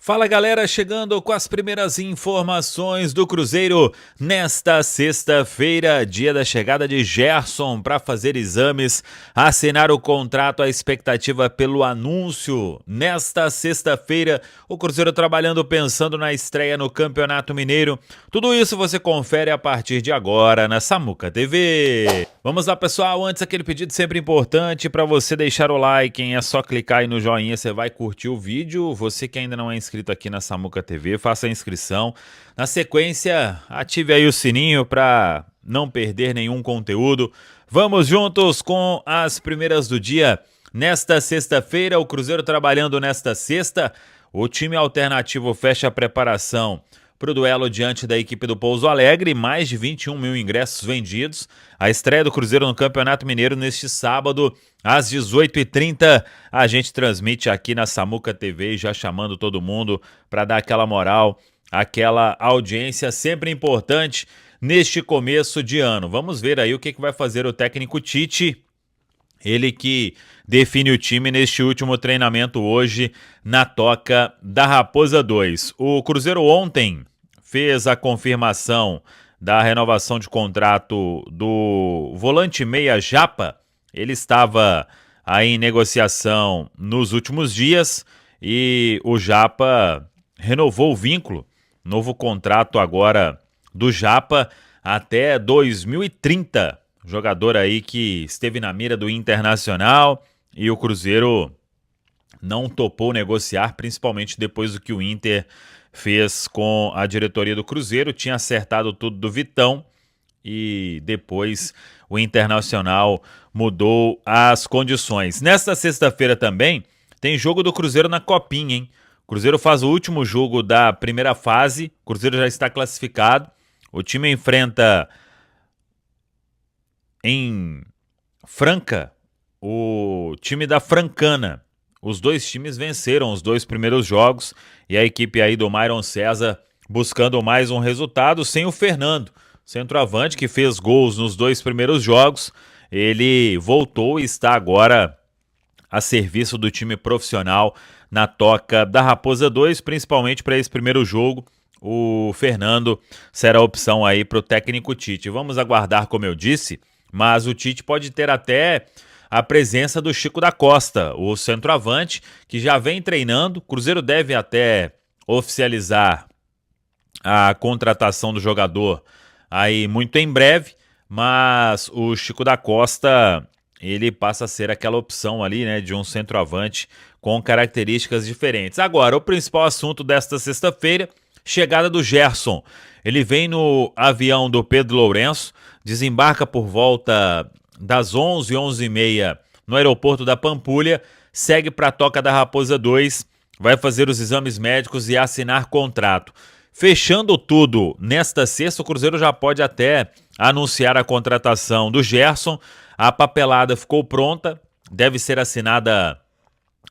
Fala galera, chegando com as primeiras informações do Cruzeiro nesta sexta-feira, dia da chegada de Gerson para fazer exames, assinar o contrato, a expectativa pelo anúncio. Nesta sexta-feira, o Cruzeiro trabalhando pensando na estreia no Campeonato Mineiro. Tudo isso você confere a partir de agora na Samuca TV. Vamos lá pessoal, antes aquele pedido sempre importante para você deixar o like, hein? É só clicar aí no joinha, você vai curtir o vídeo. Você que ainda não é inscrito aqui na Samuca TV, faça a inscrição. Na sequência, ative aí o sininho para não perder nenhum conteúdo. Vamos juntos com as primeiras do dia. Nesta sexta-feira, o Cruzeiro trabalhando nesta sexta. O time alternativo fecha a preparação para o duelo diante da equipe do Pouso Alegre, mais de 21 mil ingressos vendidos. A estreia do Cruzeiro no Campeonato Mineiro neste sábado, às 18h30. A gente transmite aqui na Samuca TV, já chamando todo mundo para dar aquela moral, aquela audiência sempre importante neste começo de ano. Vamos ver aí o que vai fazer o técnico Tite. Ele que define o time neste último treinamento hoje na Toca da Raposa 2. O Cruzeiro ontem fez a confirmação da renovação de contrato do volante meia Japa. Ele estava aí em negociação nos últimos dias e o Japa renovou o vínculo. Novo contrato agora do Japa até 2030. Jogador aí que esteve na mira do Internacional e o Cruzeiro não topou negociar, principalmente depois do que o Inter fez com a diretoria do Cruzeiro. Tinha acertado tudo do Vitão e depois o Internacional mudou as condições. Nesta sexta-feira também tem jogo do Cruzeiro na Copinha, hein? O Cruzeiro faz o último jogo da primeira fase, o Cruzeiro já está classificado. O time enfrenta em Franca o time da Francana. Os dois times venceram os dois primeiros jogos e a equipe aí do Myron César buscando mais um resultado sem o Fernando, centroavante que fez gols nos dois primeiros jogos. Ele voltou e está agora a serviço do time profissional na Toca da Raposa 2, principalmente para esse primeiro jogo. O Fernando será a opção aí para o técnico Tite. Vamos aguardar, como eu disse, mas o Tite pode ter até a presença do Chico da Costa, o centroavante, que já vem treinando. O Cruzeiro deve até oficializar a contratação do jogador aí muito em breve, mas o Chico da Costa, ele passa a ser aquela opção ali, né, de um centroavante com características diferentes. Agora, o principal assunto desta sexta-feira, chegada do Gerson. Ele vem no avião do Pedro Lourenço, desembarca por volta das 11, 11h30 no aeroporto da Pampulha, segue para a Toca da Raposa 2, vai fazer os exames médicos e assinar contrato. Fechando tudo nesta sexta, o Cruzeiro já pode até anunciar a contratação do Gerson. A papelada ficou pronta, deve ser assinada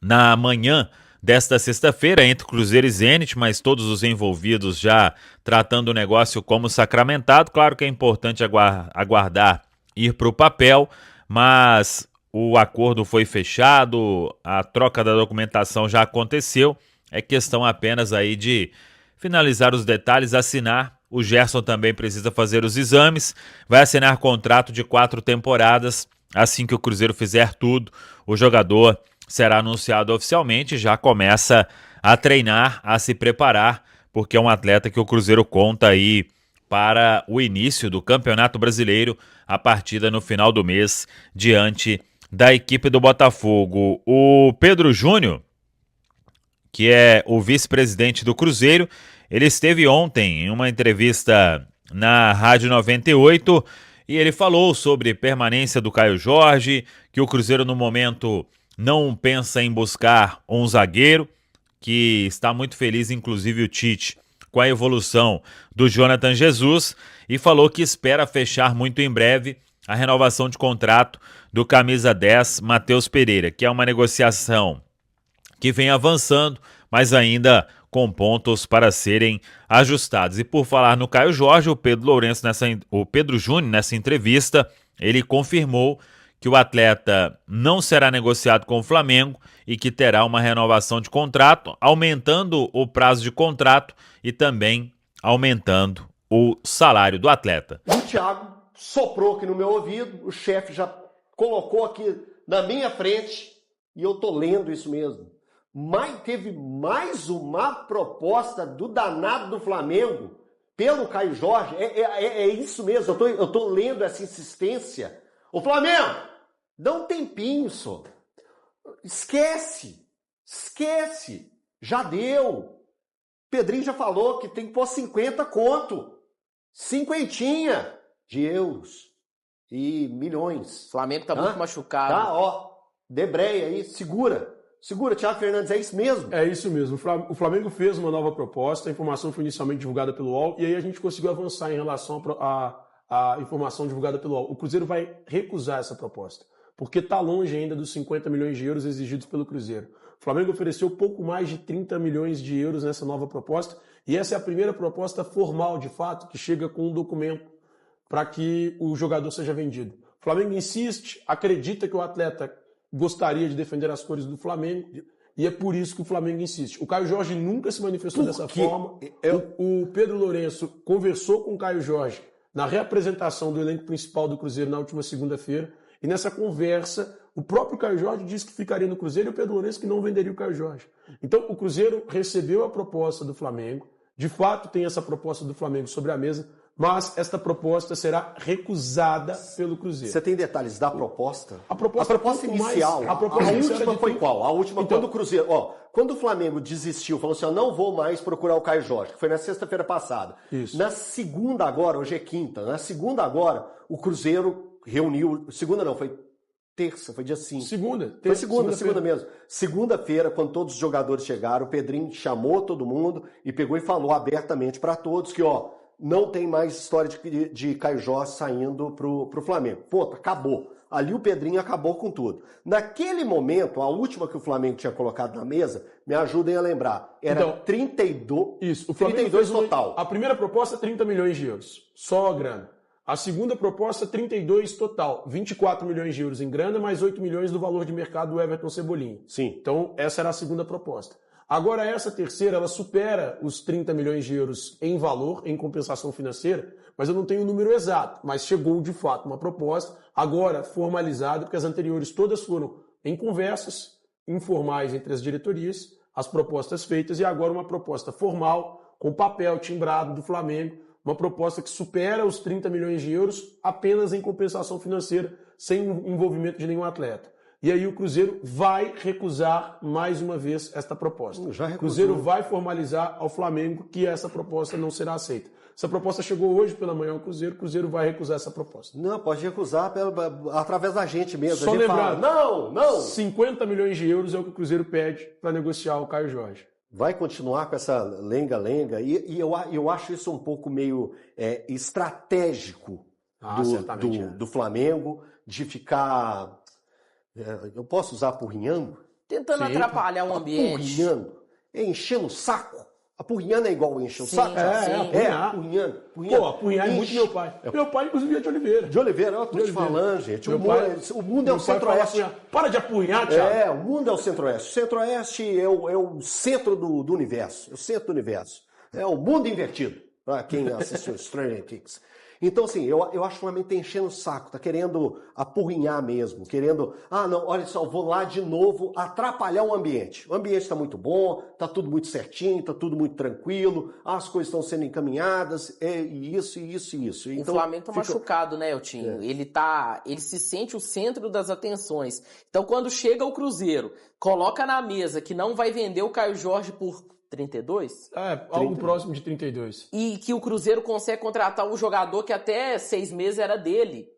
na manhã desta sexta-feira entre Cruzeiro e Zenit, mas todos os envolvidos já tratando o negócio como sacramentado. Claro que é importante aguardar ir para o papel, mas o acordo foi fechado, a troca da documentação já aconteceu, é questão apenas aí de finalizar os detalhes, assinar. O Gerson também precisa fazer os exames, vai assinar contrato de 4 temporadas. Assim que o Cruzeiro fizer tudo, o jogador será anunciado oficialmente, já começa a treinar, a se preparar, porque é um atleta que o Cruzeiro conta aí para o início do Campeonato Brasileiro, a partida no final do mês, diante da equipe do Botafogo. O Pedro Júnior, que é o vice-presidente do Cruzeiro, ele esteve ontem em uma entrevista na Rádio 98 e ele falou sobre permanência do Caio Jorge, que o Cruzeiro no momento não pensa em buscar um zagueiro, que está muito feliz, inclusive o Tite, com a evolução do Jonathan Jesus, e falou que espera fechar muito em breve a renovação de contrato do camisa 10, Matheus Pereira, que é uma negociação que vem avançando, mas ainda com pontos para serem ajustados. E por falar no Caio Jorge, o Pedro Júnior, nessa entrevista, ele confirmou que o atleta não será negociado com o Flamengo e que terá uma renovação de contrato, aumentando o prazo de contrato e também aumentando o salário do atleta. O Thiago soprou aqui no meu ouvido, o chefe já colocou aqui na minha frente e eu tô lendo isso mesmo. Mas teve mais uma proposta do danado do Flamengo pelo Caio Jorge. É isso mesmo, eu tô lendo essa insistência. Ô Flamengo, dá um tempinho só. Esquece. Já deu. Pedrinho já falou que tem que pôr 50 conto. 50 de euros e milhões. O Flamengo tá muito machucado. Tá, ó. Debreia aí, segura. Segura, Thiago Fernandes, é isso mesmo? É isso mesmo. O Flamengo fez uma nova proposta, a informação foi inicialmente divulgada pelo UOL, e aí a gente conseguiu avançar em relação à informação divulgada pelo UOL. O Cruzeiro vai recusar essa proposta, porque está longe ainda dos 50 milhões de euros exigidos pelo Cruzeiro. O Flamengo ofereceu pouco mais de 30 milhões de euros nessa nova proposta, e essa é a primeira proposta formal, de fato, que chega com um documento para que o jogador seja vendido. O Flamengo insiste, acredita que o atleta gostaria de defender as cores do Flamengo, e é por isso que o Flamengo insiste. O Caio Jorge nunca se manifestou dessa forma. O Pedro Lourenço conversou com o Caio Jorge na reapresentação do elenco principal do Cruzeiro na última segunda-feira, e nessa conversa o próprio Caio Jorge disse que ficaria no Cruzeiro e o Pedro Lourenço que não venderia o Caio Jorge. Então o Cruzeiro recebeu a proposta do Flamengo, de fato tem essa proposta do Flamengo sobre a mesa, mas esta proposta será recusada pelo Cruzeiro. Você tem detalhes da proposta? A proposta inicial. A última foi qual? A última, então, quando o Cruzeiro... quando o Flamengo desistiu, falou assim, não vou mais procurar o Caio Jorge, que foi na sexta-feira passada. Isso. Na segunda agora, hoje é quinta, na segunda agora, o Cruzeiro reuniu... Segunda não, foi terça, foi dia 5. Foi segunda mesmo. Segunda-feira, quando todos os jogadores chegaram, o Pedrinho chamou todo mundo e pegou e falou abertamente para todos que, não tem mais história de Caio Jorge saindo pro Flamengo. Acabou. Ali o Pedrinho acabou com tudo. Naquele momento, a última que o Flamengo tinha colocado na mesa, me ajudem a lembrar, era 32, isso, o Flamengo 32 total. A primeira proposta, 30 milhões de euros, só a grana. A segunda proposta, 32 total, 24 milhões de euros em grana, mais 8 milhões do valor de mercado do Everton Cebolinha. Sim. Então, essa era a segunda proposta. Agora, essa terceira, ela supera os 30 milhões de euros em valor, em compensação financeira, mas eu não tenho o número exato, mas chegou de fato uma proposta, agora formalizada, porque as anteriores todas foram em conversas informais entre as diretorias, as propostas feitas, e agora uma proposta formal, com papel timbrado do Flamengo, uma proposta que supera os 30 milhões de euros apenas em compensação financeira, sem envolvimento de nenhum atleta. E aí o Cruzeiro vai recusar mais uma vez esta proposta. O Cruzeiro vai formalizar ao Flamengo que essa proposta não será aceita. Essa proposta chegou hoje pela manhã ao Cruzeiro, o Cruzeiro vai recusar essa proposta. Não, pode recusar através da gente mesmo. Só lembrando, não! 50 milhões de euros é o que o Cruzeiro pede para negociar o Caio Jorge. Vai continuar com essa lenga-lenga, e eu acho isso um pouco meio estratégico do Flamengo, de ficar... eu posso usar apurrinhando? Tentando atrapalhar o ambiente. Apurrinhando. Enchendo o saco. Apurrinhando é igual encher o saco? Apurrinhando. Pô, apurrinhar é muito meu pai. Meu pai, inclusive, é de Oliveira. De Oliveira, eu tô te falando, gente. O mundo é o centro-oeste. Para de apurrinhar, Thiago. O mundo é o centro-oeste. O centro-oeste é o centro do universo. É o centro do universo. É o mundo invertido, para quem assistiu Stranger Things. Então, assim, eu acho que o Flamengo tá enchendo o saco, tá querendo apurrinhar mesmo, querendo, não, olha só, vou lá de novo atrapalhar o ambiente. O ambiente tá muito bom, tá tudo muito certinho, tá tudo muito tranquilo, as coisas estão sendo encaminhadas, isso. Então, o Flamengo tá machucado, né, Eltinho? Ele se sente o centro das atenções. Então, quando chega o Cruzeiro, coloca na mesa que não vai vender o Caio Jorge por 32? Algo próximo de 32. E que o Cruzeiro consegue contratar um jogador que até 6 meses era dele.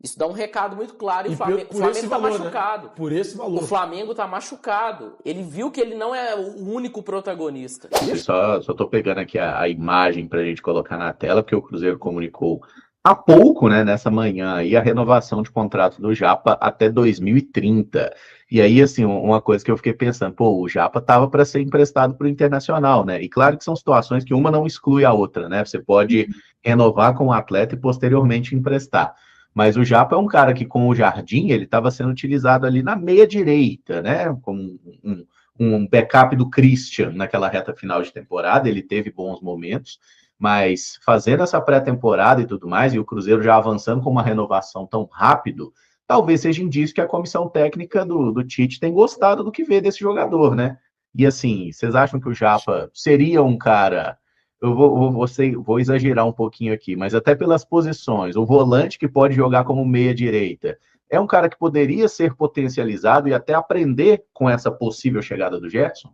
Isso dá um recado muito claro. E o Flamengo tá machucado. Né? Por esse valor. O Flamengo tá machucado. Ele viu que ele não é o único protagonista. Só tô pegando aqui a imagem pra gente colocar na tela, porque o Cruzeiro comunicou há pouco, né, nessa manhã, aí, a renovação de contrato do Japa até 2030. E aí, assim, uma coisa que eu fiquei pensando, o Japa tava para ser emprestado para o Internacional, né? E claro que são situações que uma não exclui a outra, né? Você pode renovar com o atleta e posteriormente emprestar. Mas o Japa é um cara que, com o Jardim, ele estava sendo utilizado ali na meia direita, né? Como um backup do Christian naquela reta final de temporada. Ele teve bons momentos, mas fazendo essa pré-temporada e tudo mais, e o Cruzeiro já avançando com uma renovação tão rápido, talvez seja indício que a comissão técnica do Tite tem gostado do que vê desse jogador, né? E assim, vocês acham que o Japa seria um cara... vou exagerar um pouquinho aqui, mas até pelas posições, o volante que pode jogar como meia-direita, é um cara que poderia ser potencializado e até aprender com essa possível chegada do Gerson?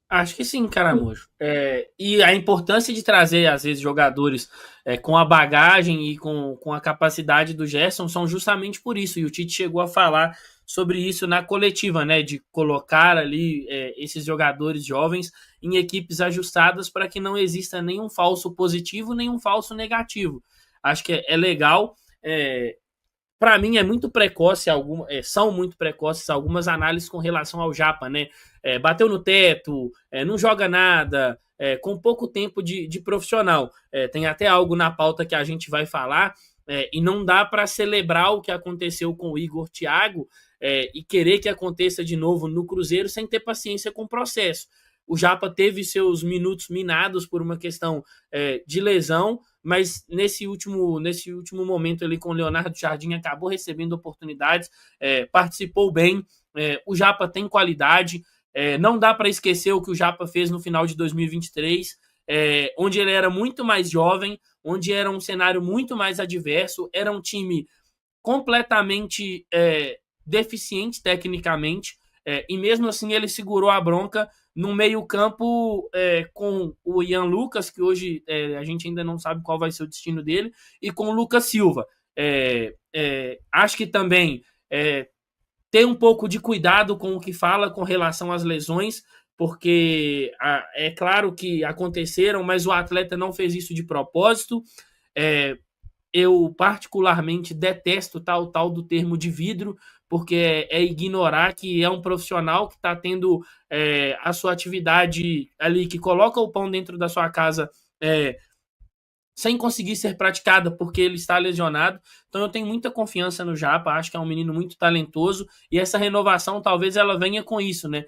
Acho que sim, Caramujo. E a importância de trazer, às vezes, jogadores com a bagagem e com a capacidade do Gerson são justamente por isso. E o Tite chegou a falar sobre isso na coletiva, né? De colocar ali esses jogadores jovens em equipes ajustadas para que não exista nenhum falso positivo, nenhum falso negativo. Acho que é legal. Para mim é muito precoce, são muito precoces algumas análises com relação ao Japa, né? Bateu no teto, não joga nada, com pouco tempo de profissional. Tem até algo na pauta que a gente vai falar, e não dá para celebrar o que aconteceu com o Igor Thiago e querer que aconteça de novo no Cruzeiro sem ter paciência com o processo. O Japa teve seus minutos minados por uma questão de lesão, mas nesse último momento ali com o Leonardo Jardim acabou recebendo oportunidades, participou bem. O Japa tem qualidade, não dá para esquecer o que o Japa fez no final de 2023, onde ele era muito mais jovem, onde era um cenário muito mais adverso, era um time completamente deficiente tecnicamente, e mesmo assim ele segurou a bronca no meio-campo com o Ian Lucas, que hoje a gente ainda não sabe qual vai ser o destino dele, e com o Lucas Silva. Acho que também ter um pouco de cuidado com o que fala com relação às lesões, porque é claro que aconteceram, mas o atleta não fez isso de propósito. Eu particularmente detesto tal do termo de vidro, porque é ignorar que é um profissional que está tendo a sua atividade ali, que coloca o pão dentro da sua casa sem conseguir ser praticada porque ele está lesionado. Então eu tenho muita confiança no Japa, acho que é um menino muito talentoso, e essa renovação talvez ela venha com isso, né?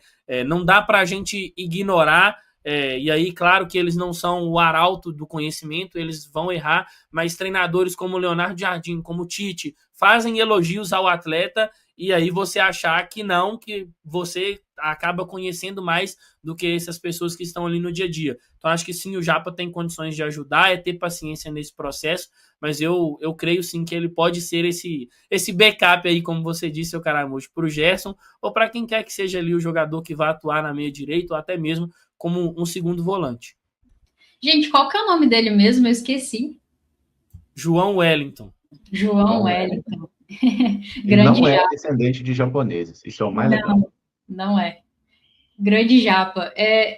Não dá para a gente ignorar. E aí, claro que eles não são o arauto do conhecimento, eles vão errar, mas treinadores como o Leonardo Jardim, como o Tite, fazem elogios ao atleta, e aí você achar que não, que você acaba conhecendo mais do que essas pessoas que estão ali no dia a dia. Então acho que sim, o Japa tem condições de ajudar, ter paciência nesse processo, mas eu creio sim que ele pode ser esse backup aí, como você disse, seu Caramujo, para o Gerson, ou para quem quer que seja ali o jogador que vai atuar na meia direita, ou até mesmo como um segundo volante. Gente, qual que é o nome dele mesmo? Eu esqueci. João Wellington. João Wellington. Grande não é Japa. Descendente de japoneses, isso é o mais legal. Não é. Grande Japa.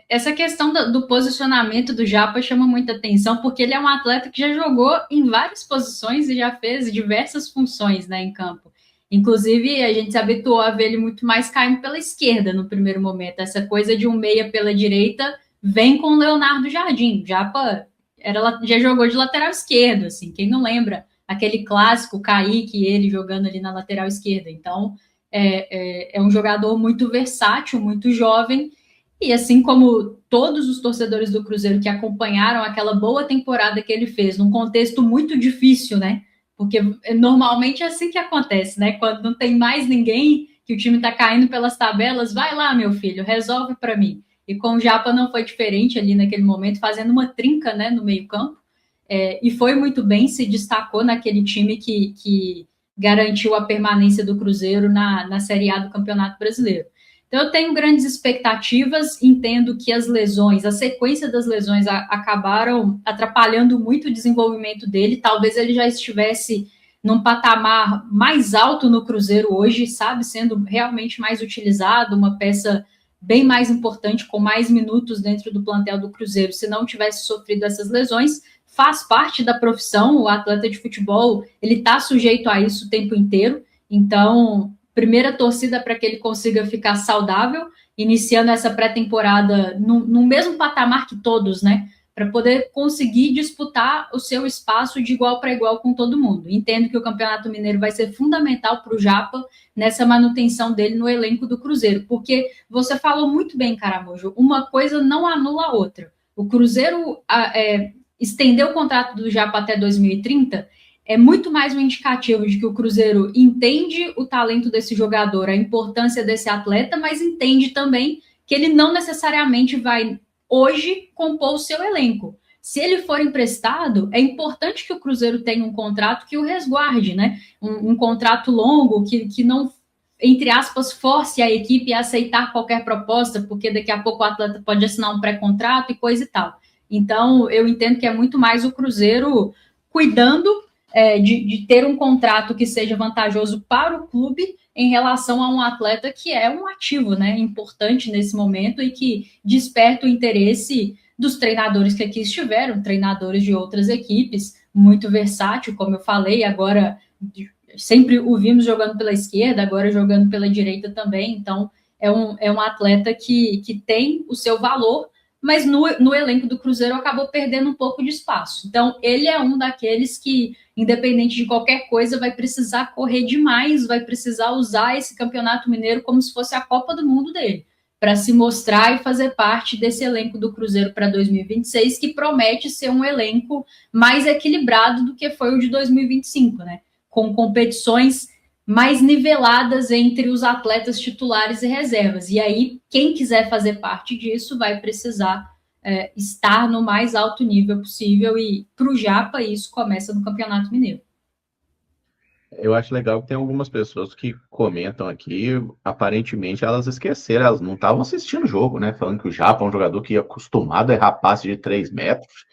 Essa questão do posicionamento do Japa chama muita atenção, porque ele é um atleta que já jogou em várias posições e já fez diversas funções, né, em campo. Inclusive, a gente se habituou a ver ele muito mais caindo pela esquerda no primeiro momento. Essa coisa de um meia pela direita vem com o Leonardo Jardim. Japa já jogou de lateral esquerdo, assim, quem não lembra? Aquele clássico Kaique, ele jogando ali na lateral esquerda. Então, é um jogador muito versátil, muito jovem, e assim como todos os torcedores do Cruzeiro que acompanharam aquela boa temporada que ele fez, num contexto muito difícil, né? Porque normalmente é assim que acontece, né? Quando não tem mais ninguém, que o time tá caindo pelas tabelas, vai lá, meu filho, resolve para mim. E com o Japa não foi diferente ali naquele momento, fazendo uma trinca, né, no meio-campo. E foi muito bem, se destacou naquele time que garantiu a permanência do Cruzeiro na Série A do Campeonato Brasileiro. Então eu tenho grandes expectativas, entendo que as lesões, a sequência das lesões acabaram atrapalhando muito o desenvolvimento dele, talvez ele já estivesse num patamar mais alto no Cruzeiro hoje, sabe, sendo realmente mais utilizado, uma peça bem mais importante, com mais minutos dentro do plantel do Cruzeiro, se não tivesse sofrido essas lesões. Faz parte da profissão, o atleta de futebol, ele está sujeito a isso o tempo inteiro, então, primeira torcida para que ele consiga ficar saudável, iniciando essa pré-temporada no mesmo patamar que todos, né, para poder conseguir disputar o seu espaço de igual para igual com todo mundo. Entendo que o Campeonato Mineiro vai ser fundamental para o Japa nessa manutenção dele no elenco do Cruzeiro, porque você falou muito bem, Caramujo, uma coisa não anula a outra. O Cruzeiro estender o contrato do Japa até 2030 é muito mais um indicativo de que o Cruzeiro entende o talento desse jogador, a importância desse atleta, mas entende também que ele não necessariamente vai hoje compor o seu elenco. Se ele for emprestado, é importante que o Cruzeiro tenha um contrato que o resguarde, né? Um contrato longo que não, entre aspas, force a equipe a aceitar qualquer proposta, porque daqui a pouco o atleta pode assinar um pré-contrato e coisa e tal. Então, eu entendo que é muito mais o Cruzeiro cuidando de ter um contrato que seja vantajoso para o clube em relação a um atleta que é um ativo, né, importante nesse momento e que desperta o interesse dos treinadores que aqui estiveram, treinadores de outras equipes, muito versátil, como eu falei, agora sempre o vimos jogando pela esquerda, agora jogando pela direita também, então é um atleta que tem o seu valor, mas no elenco do Cruzeiro acabou perdendo um pouco de espaço. Então, ele é um daqueles que, independente de qualquer coisa, vai precisar correr demais, vai precisar usar esse Campeonato Mineiro como se fosse a Copa do Mundo dele, para se mostrar e fazer parte desse elenco do Cruzeiro para 2026, que promete ser um elenco mais equilibrado do que foi o de 2025, né? Com competições mais niveladas entre os atletas titulares e reservas. E aí, quem quiser fazer parte disso vai precisar estar no mais alto nível possível, e para o Japa isso começa no Campeonato Mineiro. Eu acho legal que tem algumas pessoas que comentam aqui, aparentemente elas esqueceram, elas não estavam assistindo o jogo, né? Falando que o Japa é um jogador que é acostumado a errar passe de 3 metros.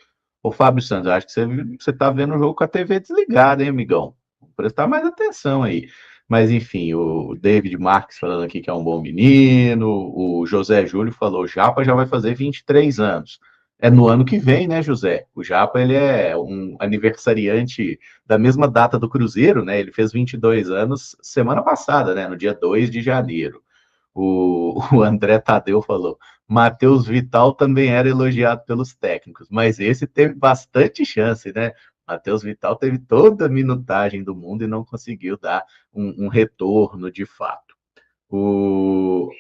Ô, Fábio Santos, acho que você tá vendo o jogo com a TV desligada, hein, amigão? Vou prestar mais atenção aí. Mas, enfim, o David Marques falando aqui que é um bom menino, o José Júlio falou, o Japa já vai fazer 23 anos. É no ano que vem, né, José? O Japa, ele é um aniversariante da mesma data do Cruzeiro, né? Ele fez 22 anos semana passada, né? No dia 2 de janeiro. O André Tadeu falou, Matheus Vital também era elogiado pelos técnicos, mas esse teve bastante chance, né? Matheus Vital teve toda a minutagem do mundo e não conseguiu dar um retorno de fato.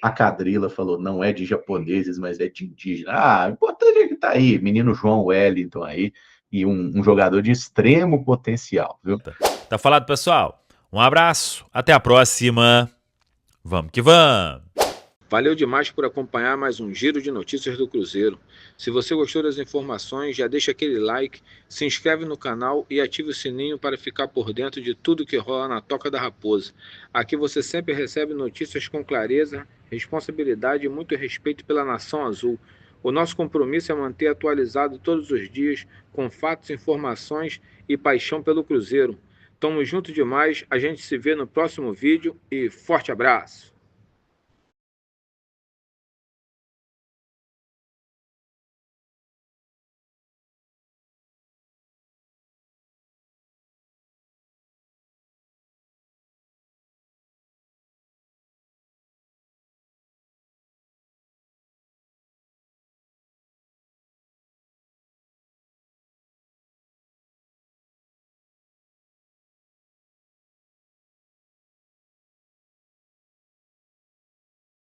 A Cadrila falou, não é de japoneses, mas é de indígena. O importante é que tá aí, menino João Wellington aí, e um jogador de extremo potencial, viu? Tá falado, pessoal. Um abraço, até a próxima. Vamos que vamos! Valeu demais por acompanhar mais um Giro de Notícias do Cruzeiro. Se você gostou das informações, já deixa aquele like, se inscreve no canal e ative o sininho para ficar por dentro de tudo que rola na Toca da Raposa. Aqui você sempre recebe notícias com clareza, responsabilidade e muito respeito pela Nação Azul. O nosso compromisso é manter atualizado todos os dias, com fatos, informações e paixão pelo Cruzeiro. Tamo junto demais, a gente se vê no próximo vídeo e forte abraço!